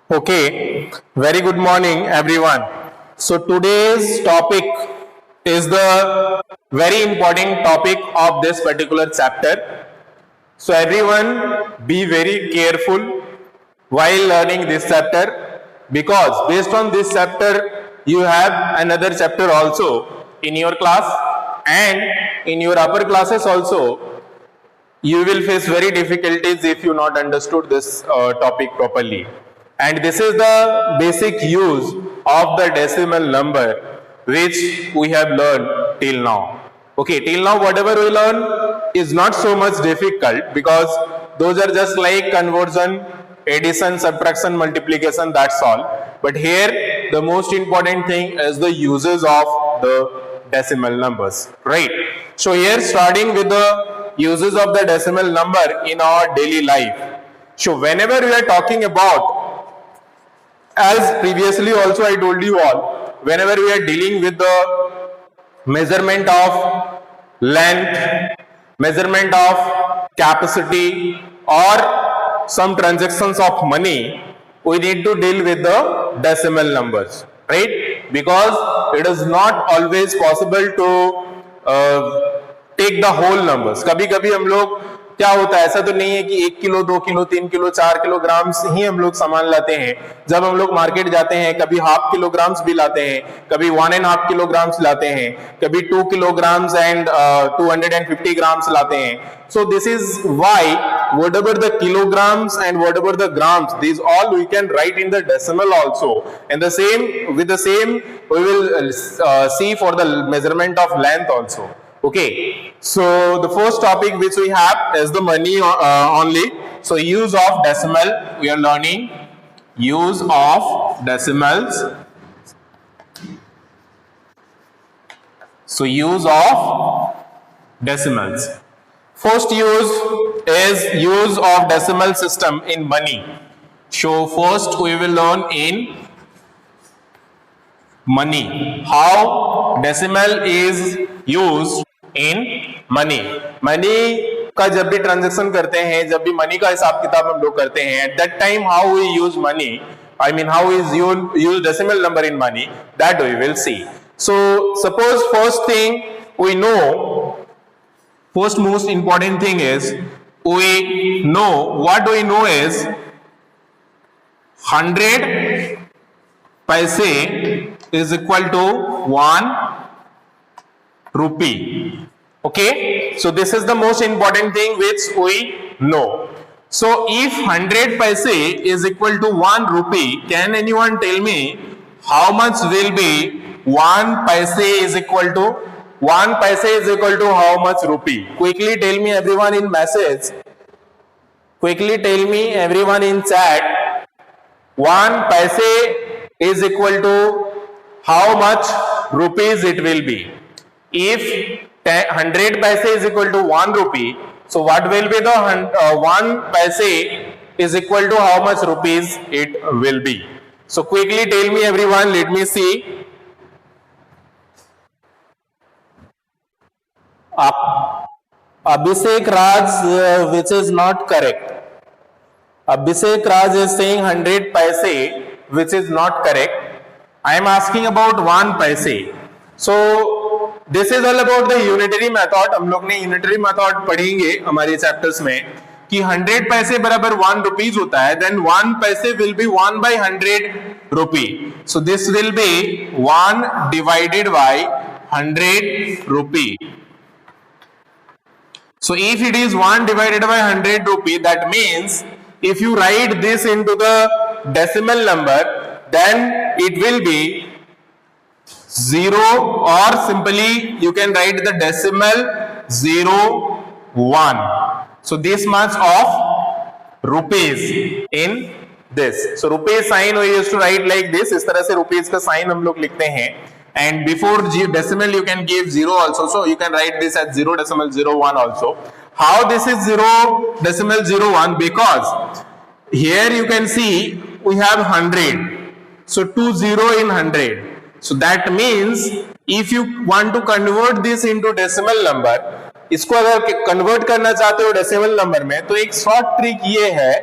Okay, very good morning, everyone. So, today's topic is the very important topic of this particular chapter. So, everyone, be very careful while learning this chapter because based on this chapter, you have another chapter also in your class and in your upper classes also. You will face very difficulties if you not understood this topic properly. And this is the basic use of the decimal number which we have learned till now. Okay, till now whatever we learn is not so much difficult because those are just like conversion, addition, subtraction, multiplication, that's all. But here the most important thing is the uses of the decimal numbers, right? So here starting with the uses of the decimal number in our daily life. So whenever we are talking about, as previously also I told you all, whenever we are dealing with the measurement of length, measurement of capacity or some transactions of money, we need to deal with the decimal numbers, right? Because it is not always possible to take the whole numbers. कभी कभी हम लोग क्या होता है, ऐसा तो नहीं है कि 1 किलो 2 किलो 3 किलो 4 किलोग्राम्स ही हम लोग सामान लाते हैं. जब हम लोग मार्केट जाते हैं कभी हाफ किलोग्राम्स भी लाते हैं, कभी 1.5 किलोग्राम्स लाते हैं, कभी 2 किलोग्राम्स एंड 250 ग्राम्स लाते हैं. So this is why whatever the kilograms and whatever the grams, these all we can write in the decimal also. And the same with the same we will see for the measurement of length also. Okay, so the first topic which we have is the money only. So use of decimal, we are learning use of decimals. So use of decimals. First use is use of decimal system in money. So first we will learn in money how decimal is used in money. Money का जब भी transaction करते हैं, जब भी money का हिसाब किताब हम लोग करते हैं, at that time how we use money, I mean how is use decimal number in money, that we will see. So suppose first thing we know, first most important thing is we know, what we know is 100 paise is equal to 1 rupee. Okay, so this is the most important thing which we know. So if 100 paise is equal to 1 rupee, can anyone tell me how much will be 1 paise is equal to 1 paise is equal to how much rupee? Quickly tell me everyone in message, quickly tell me everyone in chat, 1 paise is equal to how much rupees it will be? If 100 paise is equal to 1 rupee, so what will be the 1 paise is equal to how much rupees it will be? So quickly tell me everyone, let me see. Abhishek Raj, which is not correct. Abhishek Raj is saying 100 paise, which is not correct. I am asking about 1 paise. So this is all about the unitary method. हम लोग ने unitary method पढ़ेंगे हमारे chapters में कि 100 पैसे बराबर 1 rupees होता है. देन 1 पैसे will be 1 by 100 rupee. So this will B 1 divided by 100 rupee. So if it is 1 divided by 100 rupee, that means if you write this into the decimal number, then it will be 0, or simply you can write the decimal 01. So this much of rupees in this. So rupees sign we used to write like this. इस तरह से rupees का sign हम लोग लिखते हैं. And before decimal you can give 0 also. So you can write this as 0.01 also. How this is 0.01? Because here you can see we have 100. So 20 in 100. So that means if you want to convert this into decimal number, इसको अगर convert करना चाहते हो decimal number में, तो एक short trick ये है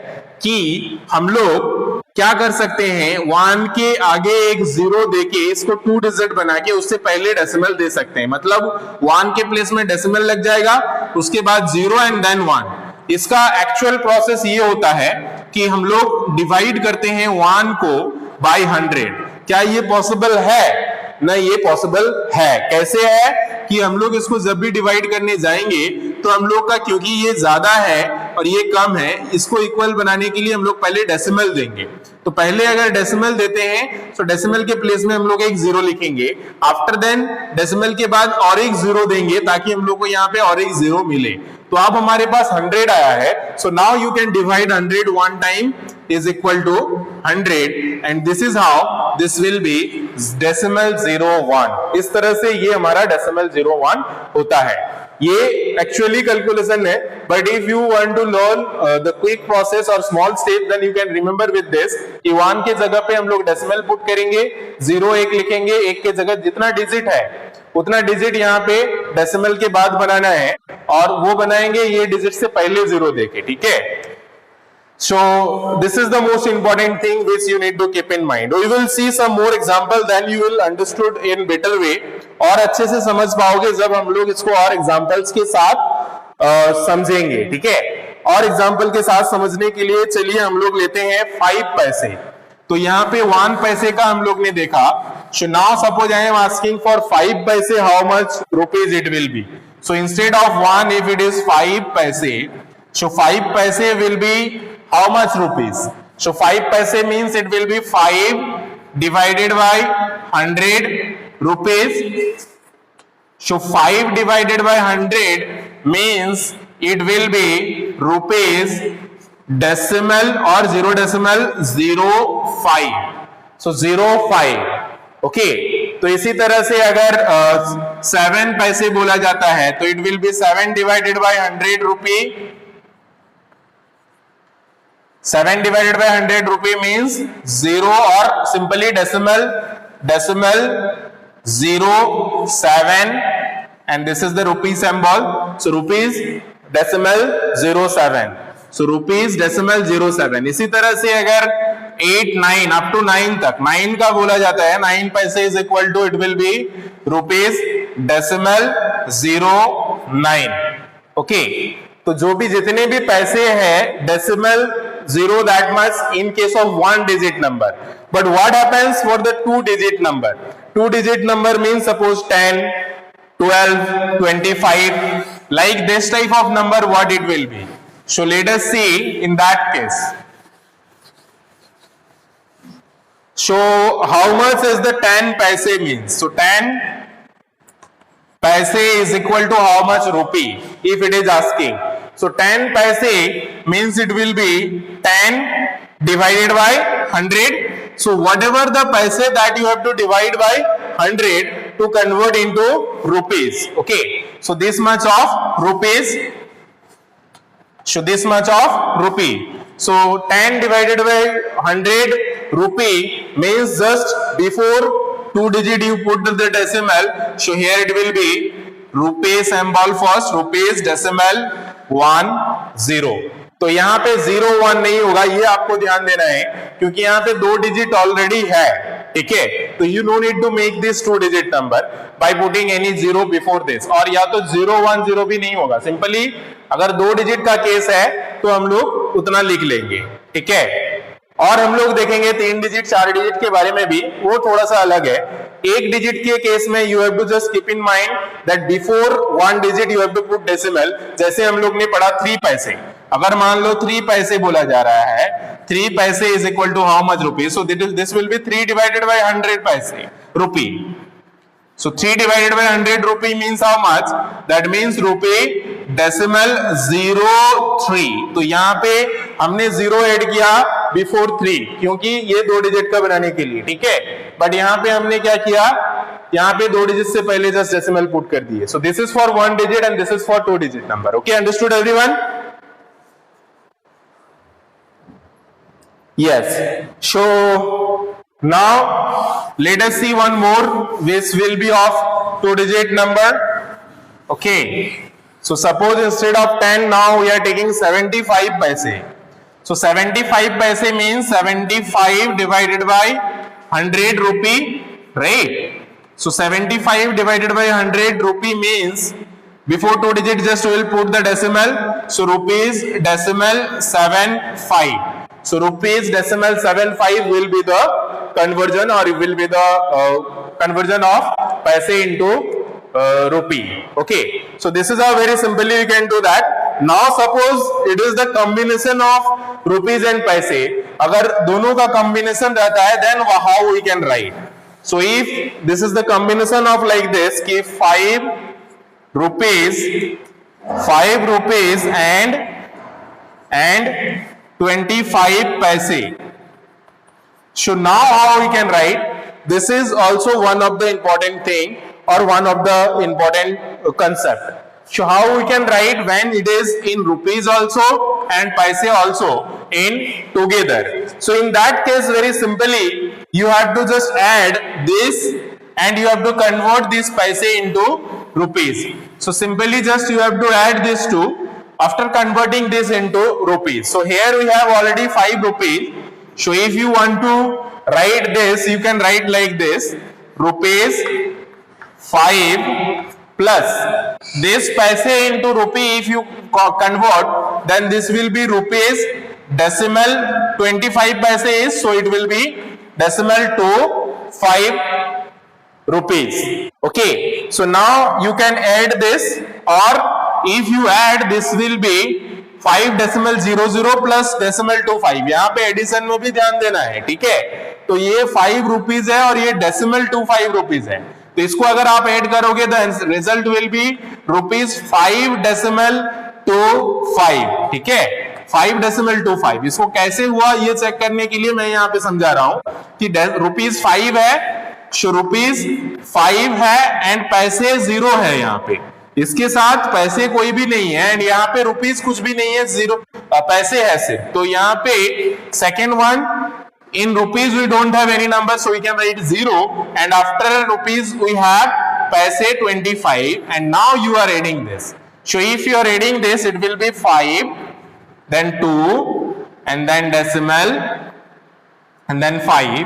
कि हम लोग क्या कर सकते हैं, 1 के आगे एक 0 देके इसको 2 डिजिट बना के उससे पहले डेसिमल दे सकते हैं। मतलब 1 के प्लेस में डेसिमल लग जाएगा, उसके बाद 0 एंड देन 1। इसका एक्चुअल प्रोसेस ये होता है कि हम लोग डिवाइड करते हैं 1 को बाय 100। क्या ये पॉसिबल है? ना, ये पॉसिबल है। कैसे है कि हम लोग इसको जब भी डिवाइड करने जाएंगे तो हम लोग का, क्योंकि ये ज्यादा है और ये कम है, इसको इक्वल बनाने के लिए हम लोग पहले डेसिमल देंगे। तो पहले अगर डेसिमल देते हैं तो डेसिमल के प्लेस में हम लोग एक 0 लिखेंगे। आफ्टर देन डेसिमल के बाद और एक 0 देंगे ताकि हम लोग को यहाँ पे और एक 0 मिले। तो अब हमारे पास 100 आया है। So now you can divide 100 1 time is equal to 100 and this is how this will be decimal 01। इस तरह से ये हमारा decimal 01 होता है। ये एक्चुअली कैलकुलेशन है, but if you want to learn the quick process और small step then you can remember with this कि 1 के जगह पे हम लोग डेसिमल पुट करेंगे, 0 1 लिखेंगे, 1 के जगह जितना डिजिट है उतना डिजिट यहाँ पे डेसिमल के बाद बनाना है और वो बनाएंगे ये डिजिट से पहले 0 देके, ठीक है। So this is the most important thing which you need to keep in mind. We will see some more example, then you will understood in better way। और अच्छे से समझ पाओगे जब हम लोग इसको और एग्जांपल्स के साथ समझेंगे, ठीक है। और एग्जांपल के साथ समझने के लिए चलिए हम लोग लेते हैं 5 पैसे। तो यहाँ पे 1 पैसे का हम लोग ने देखा। So now suppose I am asking for 5 पैसे, how much rupees it will be? So instead of 1, if it is 5 पैसे, so 5 पैसे will be how much rupees? So 5 paise means it will be 5 divided by 100 rupees. So 5 divided by 100 means it will be rupees decimal or 0.05. So 05. Okay. तो इसी तरह से अगर 7 पैसे बोला जाता है तो it will be 7 divided by 100 rupee. 7 divided by 100 rupee means 0 or simply decimal 07 and this is the rupee symbol. So rupees decimal 07. So rupees decimal 07. इसी तरह से अगर 8 9 up to 9 तक 9 का बोला जाता है, 9 पैसे is equal to it will be rupees decimal 09. Okay. तो जो भी जितने भी पैसे हैं decimal 0 that much in case of 1 digit number. But what happens for the 2 digit number? 2 digit number means suppose 10, 12, 25, like this type of number what it will be. So let us see in that case. So how much is the 10 paise means? So 10 paise is equal to how much rupee if it is asking. So 10 paise means it will be 10 divided by 100. So whatever the paise that you have to divide by 100 to convert into rupees. Okay. So this much of rupees. So this much of rupee. So 10 divided by 100 rupee means just before 2 digit you put the decimal. So here it will be rupees symbol first, rupees decimal 10। तो यहाँ पे 01 नहीं होगा, ये आपको ध्यान देना है क्योंकि यहाँ पे 2 डिजिट ऑलरेडी है, ठीक है। तो you know need to make this 2 digit number by putting any 0 before this. और या तो 010 भी नहीं होगा, सिंपली अगर 2 डिजिट का केस है तो हम लोग उतना लिख लेंगे, ठीक है। और हम लोग देखेंगे 3 डिजिट 4 डिजिट के बारे में भी, वो थोड़ा सा अलग है। 1 डिजिट के केस में you have to just keep in mind that before 1 digit you have to put decimal. जैसे हम लोग ने पढ़ा 3 पैसे, अगर मान लो 3 पैसे बोला जा रहा है, 3 paise is equal to how much rupee? So this will be 3 divided by 100 paise rupee. So 3 divided by 100 rupee means how much? That means rupee decimal 03। तो यहाँ पे हमने 0 ऐड किया बिफोर 3 क्योंकि ये 2 डिजिट का बनाने के लिए, ठीक है। बट यहाँ पे हमने क्या किया, यहाँ पे 2 डिजिट से पहले जस्ट डेसिमल पुट कर दिए। So this is for 1 digit and this is for 2 digit number. Okay, understood everyone? Yes. So now let us see one more which will be of 2 digit number. Okay, so suppose instead of 10 now we are taking 75 paise. So 75 paise means 75 divided by 100 rupee, right? So 75 divided by 100 rupee means before 2 digits just we will put the decimal. So rupees decimal 75. So rupees decimal 75 will be the conversion, or it will be the conversion of paise into rupee. Okay, so this is how very simply you can do that. Now suppose it is the combination of rupees and paise. अगर दोनों का combination रहता है, then how we can write? So if this is the combination of like this, कि 5 rupees and 25 paise. So now how we can write? This is also one of the important thing, or one of the important concept. So how we can write when it is in rupees also and paise also in together? So in that case, very simply, you have to just add this and you have to convert this paise into rupees. So simply just you have to add these two after converting this into rupees. So here we have already 5 rupees. So if you want to write this, you can write like this: rupees 5 plus this paise into rupee. If you convert, then this will be rupees decimal 25 paise is, so it will be decimal to 5 rupees. Okay, so now you can add this, or if you add, this will be 5 decimal 00 plus decimal 25. यहाँ पे addition में भी ध्यान देना है, ठीक है? तो ये 5 रुपीज है और ये decimal 25 रुपीज है, तो इसको अगर आप ऐड करोगे तो result will be rupees 5 decimal 25, ठीक है? 5 decimal 25. इसको कैसे हुआ ये चेक करने के लिए मैं यहाँ पे समझा रहा हूं कि रुपीज 5 है, रुपीज 5 है एंड पैसे 0 है यहाँ पे, इसके साथ पैसे कोई भी नहीं है एंड यहाँ पे रुपीज कुछ भी नहीं है, 0 पैसे है सिर्फ. तो यहाँ पे second one, in rupees we don't have any number, so we can write 0, and after rupees we have paise 25, and now you are adding this. So if you are adding this, it will be 5, then 2, and then decimal, and then 5.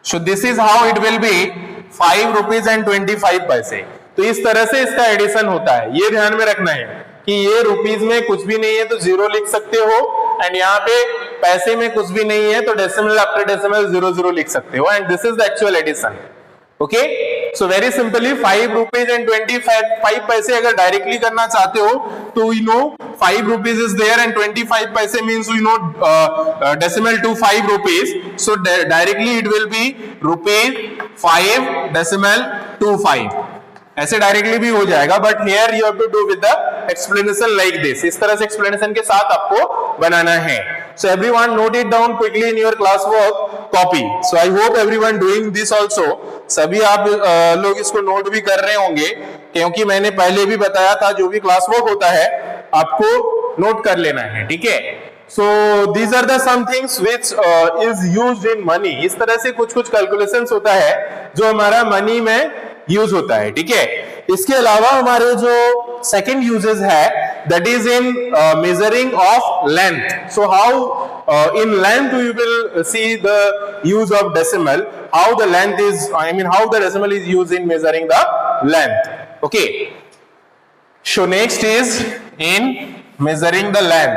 So this is how it will be 5 rupees and 25 paise. तो इस तरह से इसका addition होता है, ये ध्यान में रखना है कि ये रुपीज में कुछ भी नहीं है तो 0 लिख सकते हो, एंड यहाँ पे पैसे में कुछ भी नहीं है तो डेसिमल आफ्टर डेसिमल 00 लिख सकते हो, and this is the actual addition. Okay, so very simply 5 rupees and 25 paise अगर डायरेक्टली करना चाहते हो तो you know 5 rupees is there and 25 paise means you know decimal two 5 rupees, so directly it will be rupees 5 decimal two 5. ऐसे directly भी हो जाएगा, but here you have to do with the explanation like this. इस तरह से explanation के साथ आपको बनाना है. So everyone note it down quickly in your class work copy. So I hope everyone doing this also. सभी आप लोग इसको नोट भी कर रहे होंगे, क्योंकि मैंने पहले भी बताया था जो भी क्लास वर्क होता है आपको नोट कर लेना है, ठीक है? So these are the some things which is used in money. इस तरह से कुछ कुछ कैलकुलेशंस होता है जो हमारा मनी में यूज होता है, ठीक है? इसके अलावा हमारे जो सेकंड यूजेस है that is in measuring of length. So how in length we will see the use of decimal, how the length is, I mean how the decimal is used in measuring the length. Okay, so next is in measuring the length.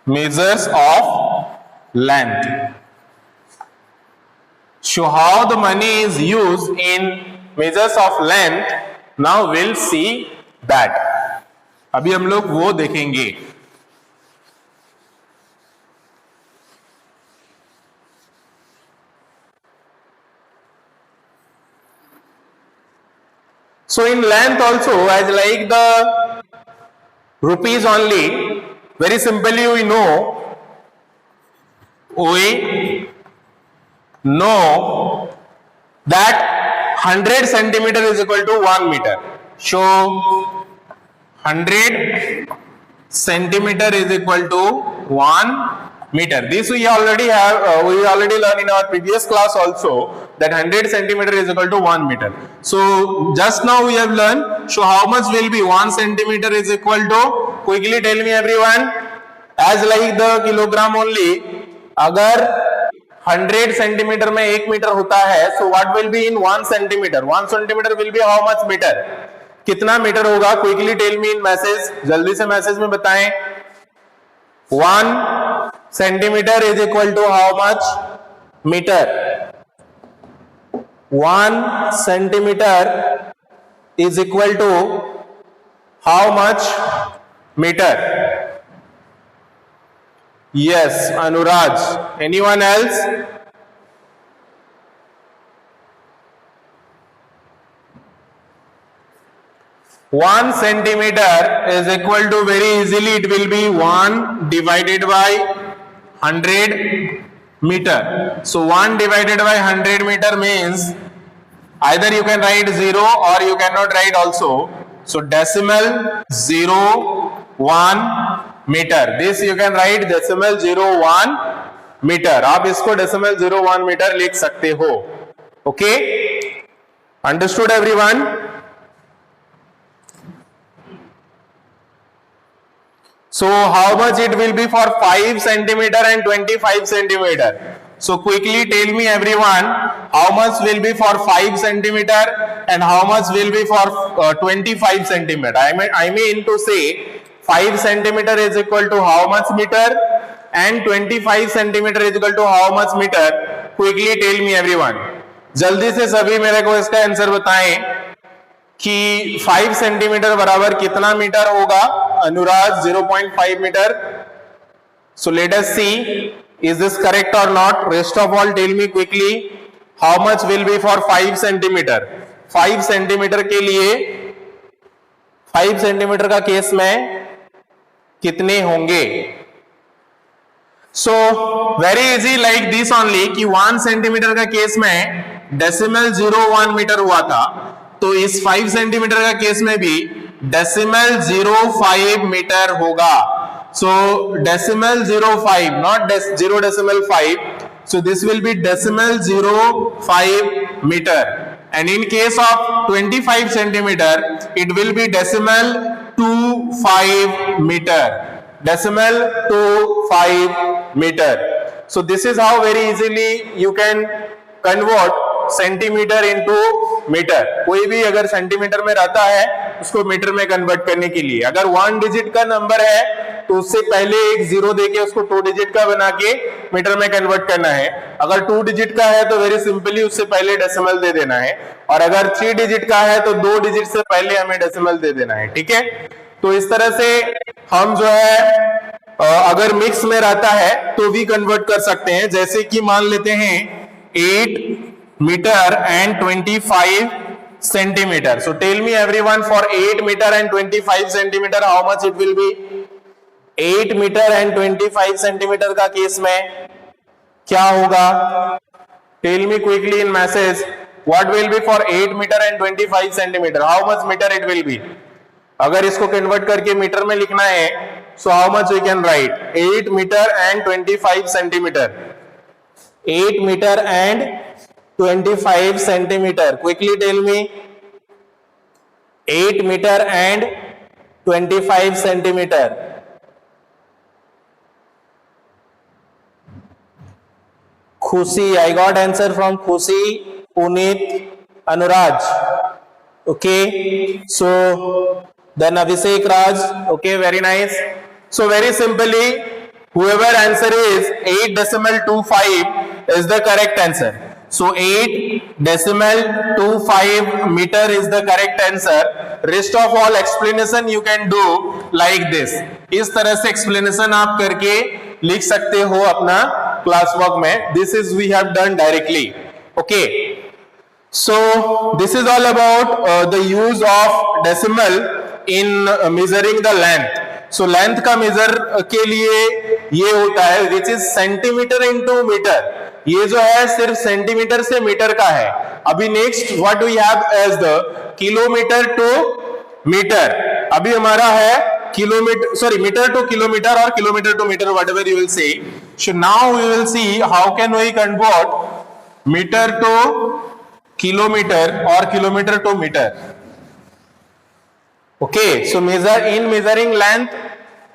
Measures of length. So how the money is used in measures of length, now we'll see that. अभी हम लोग वो देखेंगे. So in length also, as like the rupees only, very simply we know that 100 centimeter is equal to 1 meter. So 100 centimeter is equal to 1 meter. This we already have, we already learned in our previous class also that 100 centimeter is equal to 1 meter. So just now we have learned, so how much will be 1 centimeter is equal to, quickly tell me everyone, as like the kilogram only, अगर 100 centimeter में 1 metre होता है, so what will be in 1 centimeter? 1 centimeter will be how much meter? कितना metre होगा? Quickly tell me in message, जल्दी से message में बताएं. 1 centimetre is equal to how much metre? 1 centimetre is equal to how much metre? Yes Anuraj. Anyone else? 1 centimeter is equal to, very easily it will be 1 divided by 100 meter. So 1 divided by 100 meter means either you can write 0 or you cannot write also. So decimal 0.1 meter. This you can write decimal 0.1 meter. आप इसको decimal 0.1 meter लिख सकते हो. Okay? Understood everyone? So how much it will be for 5 centimeter and 25 centimeter? So quickly tell me everyone, how much will be for 5 centimeter and how much will be for 25 centimeter? I mean to say 5 centimeter is equal to how much meter and 25 centimeter is equal to how much meter? Quickly tell me everyone. जल्दी से सभी मेरे को इसका answer बताएं कि 5 centimetre बराबर कितना मीटर होगा? Anuraj 0.5 metre. So let us see, is this correct or not? Rest of all tell me quickly, how much will be for 5 centimeter? 5 centimetre के लिए 5 सेंटीमीटर का केस में कितने होंगे? So very easy like this only कि 1 centimetre का case में decimal 0.1 metre हुआ था, तो इस 5 सेंटीमीटर का केस में भी डेसिमल 0.5 मीटर होगा. So decimal 0.5, not 0.5. So this will be decimal 0.5 meter. And in case of 25 centimeter, it will be decimal 2.5 meter. Decimal 2.5 meter. So this is how very easily you can convert centimetre into metre. कोई भी अगर centimetre में रहता है उसको metre में convert करने के लिए, अगर 1 डिजिट का नंबर है तो उससे पहले एक जीरो देके उसको 2 डिजिट का बना के मीटर में कन्वर्ट करना है. अगर 2 डिजिट का है तो वेरी सिंपली उससे पहले डेसिमल दे देना है, और अगर 3 डिजिट का है तो 2 डिजिट से पहले हमें डेसिमल दे देना है. ठीक है, तो इस तरह से हम जो है अगर मिक्स में रहता है तो भी कन्वर्ट कर सकते हैं. जैसे कि मान लेते हैं 8 meter and 25 centimeter. So tell me everyone, for 8 meter and 25 centimeter how much it will be? 8 meter and 25 centimeter का केस में क्या होगा? Tell me quickly in message, what will be for 8 meter and 25 centimeter? How much meter it will be? अगर इसको convert करके metre में लिखना है, so how much we can write? 8 meter and 25 centimeter. 8 meter and 25 centimeter. Quickly tell me. 8 meter and 25 centimeter. Khushi, I got answer from Khushi, Puneet, Anuraj. Okay, so then Abhishek Raj. Okay, very nice. So very simply, whoever answer is 8.25 is the correct answer. So 8.25 meter is the correct answer. Rest of all explanation you can do like this. इस तरह से explanation आप करके लिख सकते हो अपना class work में. This is we have done directly. Okay. So this is all about the use of decimal in measuring the length. So length का measure के लिए ये होता है which is centimeter into meter. ये जो है सिर्फ सेंटीमीटर से मीटर का है. अभी next what we have as the kilometre to metre. अभी हमारा है kilometre, sorry metre to kilometre और kilometre to metre, whatever you will say. So now we will see how can we convert meter to kilometer or kilometer to meter. Okay, so measuring length,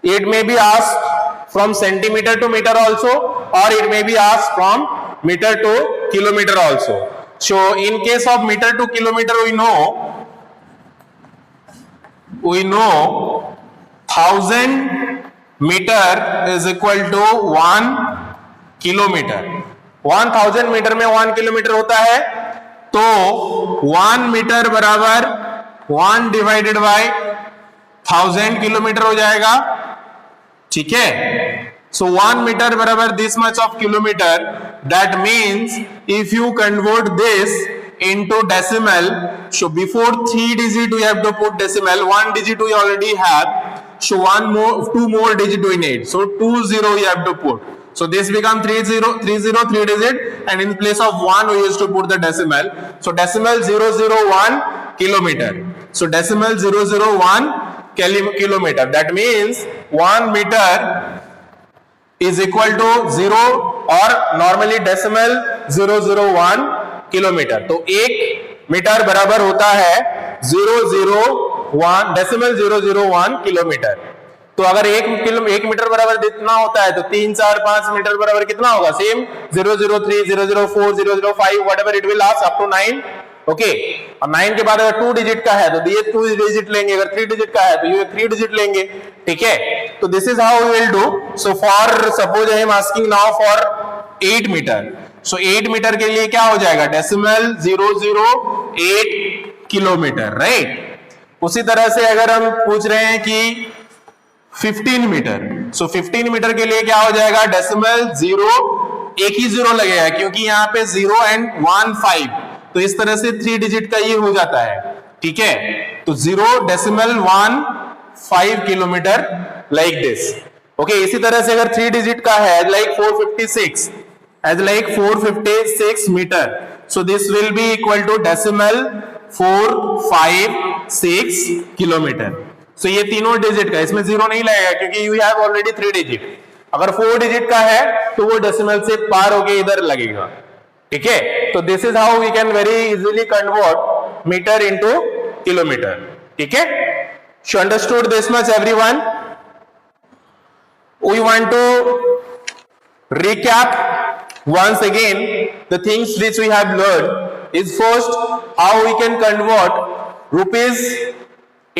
it may be asked from centimeter to meter also, or it may be asked from meter to kilometer also. So in case of meter to kilometer, we know 1000 meter is equal to 1 kilometre. 1000 metre में 1 kilometre होता है, तो 1 metre बराबर 1 divided by 1000 kilometre हो जाएगा. ठीक है. So 1 meter barabar this much of kilometer. That means if you convert this into decimal, so before 3 digit we have to put decimal. 1 digit we already have. So 2 more digit we need. So 20 we have to put. So this becomes 3 digit, and in place of 1 we used to put the decimal. So decimal 001 kilometer. So decimal 001 kilometer. That means 1 meter is equal to 0 और normally decimal 001 kilometre. तो 1 metre बराबर होता है 001 decimal 001 kilometre. तो अगर 1 metre बराबर कितना होता है, तो 3, 4, 5 मीटर बराबर कितना होगा? Same 003, 004, 005 whatever it will last up to 9. Okay, और 9 के बाद अगर 2 डिजिट का है तो ये 2 डिजिट लेंगे, अगर 3 डिजिट का है तो ये 3 डिजिट लेंगे. ठीक है. तो this is how we will do. So for suppose I am asking now for 8 metre. So 8 metre के लिए क्या हो जाएगा? Decimal 008 kilometre. राइट. उसी तरह से अगर हम पूछ रहे हैं कि 15 मीटर, सो 15 मीटर के लिए क्या हो जाएगा? डेसिमल 0 एक ही 0 लगेगा क्योंकि यहाँ पे 0 and 1 5, तो इस तरह से 3 डिजिट का ये हो जाता है. ठीक है. तो 0.15 किलोमीटर लाइक दिस. ओके, इसी तरह से अगर 3 डिजिट का है like 456 metre, so this will be equal to decimal 456 kilometre. So ये तीनों डिजिट का, इसमें 0 नहीं लगेगा क्योंकि यू हैव ऑलरेडी 3 डिजिट. अगर 4 डिजिट का है तो वो डेसिमल से पार होके इधर लगेगा. ठीक है. तो this is how we can very easily convert metre into kilometre. ठीक है. So understood this much everyone. We want to recap once again the things which we have learned is first how we can convert rupees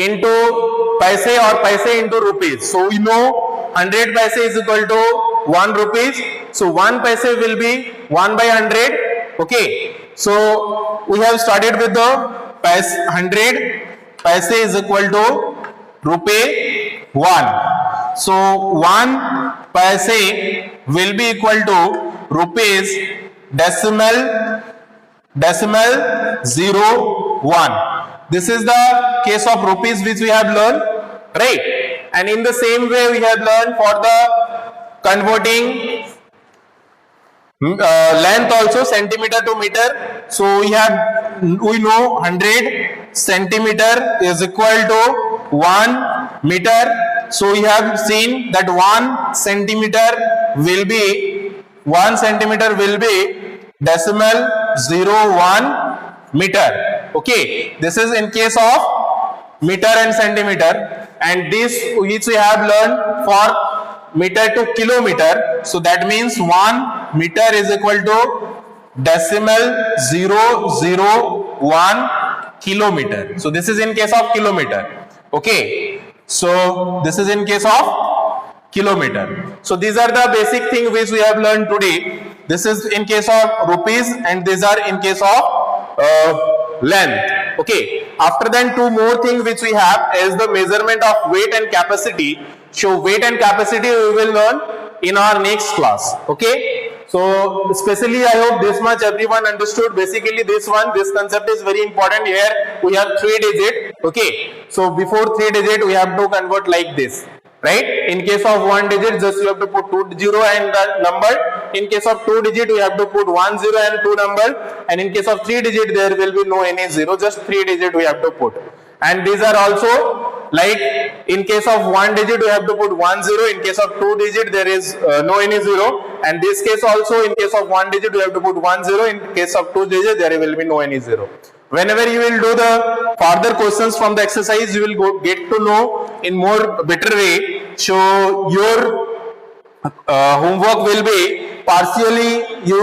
into paise or paise into rupees. So we know 100 paise is equal to 1 rupees. So 1 paise will be 1 by 100. Okay. So we have started with the 100 paise is equal to rupee 1. So 1 paise will be equal to rupees decimal 01. This is the case of rupees which we have learned, right? And in the same way we have learned for the converting length also, centimeter to meter. So we know 100 centimeter is equal to 1 meter. So we have seen that 1 centimeter will be decimal 01 meter. Okay, this is in case of meter and centimeter, and this which we have learned for meter to kilometer. So that means 1 meter is equal to decimal 001 kilometer. So this is in case of kilometer. Okay, so this is in case of kilometer. So these are the basic things which we have learned today. This is in case of rupees, and these are in case of length. Okay, after then 2 more things which we have is the measurement of weight and capacity. So weight and capacity we will learn in our next class. Okay, so especially I hope this much everyone understood. Basically this concept is very important. Here we have 3 digit. Okay, so before 3 digit we have to convert like this, right? In case of 1 digit just you have to put 2 0 and the number. In case of 2 digit we have to put 1 0 and 2 number, and in case of 3 digit there will be no any 0, just 3 digit we have to put. And these are also Like in case of 1 digit you have to put 1 0, in case of 2 digit there is no any 0, and this case also in case of 1 digit you have to put 1 0, in case of 2 digit there will be no any 0. Whenever you will do the further questions from the exercise, you will get to know in more better way. So your homework will be partially you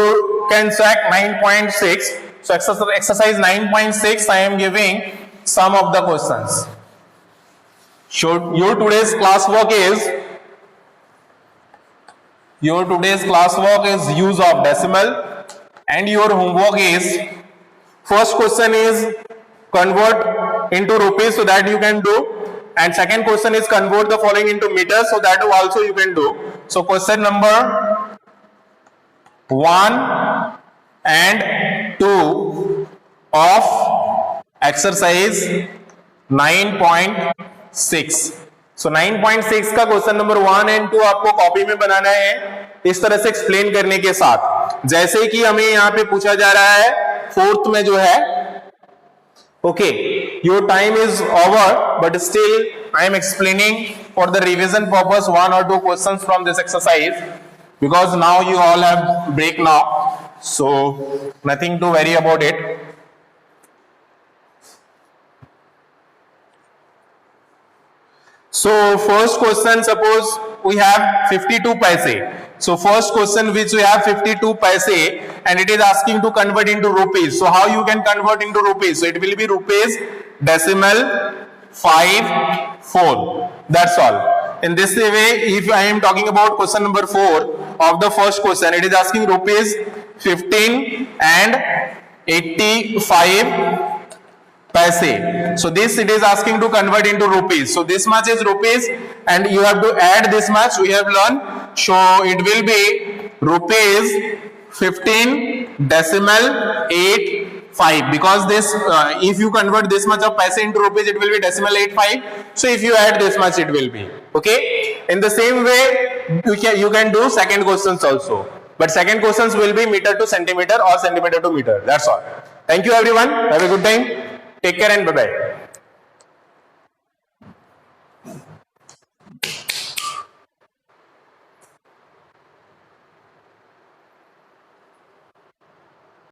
can check 9.6. So exercise 9.6 I am giving some of the questions. So your today's classwork is use of decimal, and your homework is first question is convert into rupees, so that you can do, and second question is convert the following into meters, so that also you can do. So question number 1 and 2 of exercise 9.6. So 9.6 का question number 1 and 2 आपको copy में बनाना है इस तरह से explain करने के साथ, जैसे कि हमें यहाँ पे पूछा जा रहा है फोर्थ में जो है, okay, your time is over but still I am explaining for the revision purpose 1 or 2 questions from this exercise, because now you all have break now, so nothing to worry about it. So first question, suppose we have 52 paise. So first question which we have 52 paise and it is asking to convert into rupees. So how you can convert into rupees? So it will be rupees decimal 54. That's all. In this way, if I am talking about question number 4 of the first question, it is asking rupees 15 and 85 paise. So this it is asking to convert into rupees. So this much is rupees and you have to add this much we have learned. So it will be rupees 15 decimal 85, because this if you convert this much of paise into rupees it will be decimal 85. So if you add this much it will be okay. In the same way you can do second questions also, but second questions will be meter to centimeter or centimeter to meter. That's all. Thank you everyone. Have a good time. Take care and bye bye.